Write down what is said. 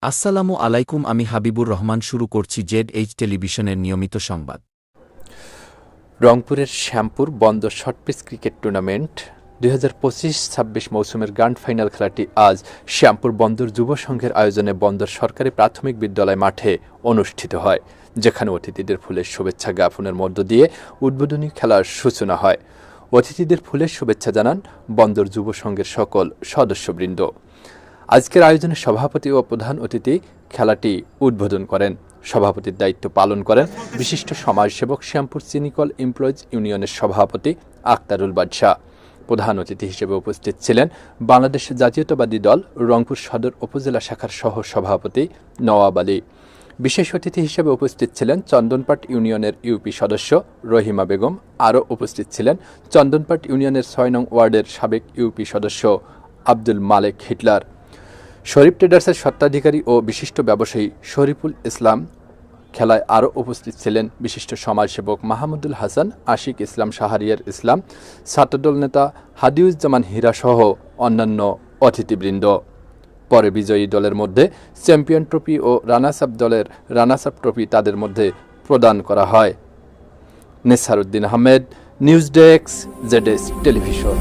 আসসালামু আলাইকুম, আমি হাবিবুর রহমান। শুরু করছি জেড টেলিভিশনের নিয়মিত সংবাদ। রংপুরের শ্যামপুর বন্দর শর্টপিচ ক্রিকেট টুর্নামেন্ট 2025-26 মৌসুমের গ্র্যান্ড ফাইনাল খেলাটি আজ শ্যামপুর বন্দর যুব সংঘের আয়োজনে বন্দর সরকারি প্রাথমিক বিদ্যালয় মাঠে অনুষ্ঠিত হয়, যেখানে অতিথিদের ফুলের শুভেচ্ছা জ্ঞাপনের মধ্য দিয়ে উদ্বোধনী খেলার সূচনা হয়। অতিথিদের ফুলের শুভেচ্ছা জানান বন্দর যুব সংঘের সকল সদস্যবৃন্দ। আজকের আয়োজনে সভাপতি ও প্রধান অতিথি খেলাটি উদ্বোধন করেন। সভাপতির দায়িত্ব পালন করেন বিশিষ্ট সমাজসেবক শ্যামপুর চিনিকল এমপ্লয়িজ ইউনিয়নের সভাপতি আক্তারুল বাদশাহ। প্রধান অতিথি হিসেবে উপস্থিত ছিলেন বাংলাদেশ জাতীয়তাবাদী দল রংপুর সদর উপজেলা শাখার সহ সভাপতি নওয়াব আলী। বিশেষ অতিথি হিসেবে উপস্থিত ছিলেন চন্দনপাট ইউনিয়নের ইউপি সদস্য রহিমা বেগম। আরও উপস্থিত ছিলেন চন্দনপাট ইউনিয়নের ৬ নং ওয়ার্ডের সাবেক ইউপি সদস্য আব্দুল মালেক হিটলার। শরীফ ট্রেডার্সের স্বত্বাধিকারী ও বিশিষ্ট ব্যবসায়ী শরীফুল ইসলাম। খেলায় আরও উপস্থিত ছিলেন বিশিষ্ট সমাজসেবক মাহমুদুল হাসান, আশিক ইসলাম, শাহরিয়ার ইসলাম, ছাত্রদল নেতা হাদিউজ্জামান হীরা সহ অন্যান্য অতিথিবৃন্দ। পরে বিজয়ী দলের মধ্যে চ্যাম্পিয়ন ট্রফি ও রানার্স আপ দলের রানার্স আপ ট্রফি তাদের মধ্যে প্রদান করা হয়। Nesaruddin Ahmed, news desk, Z television.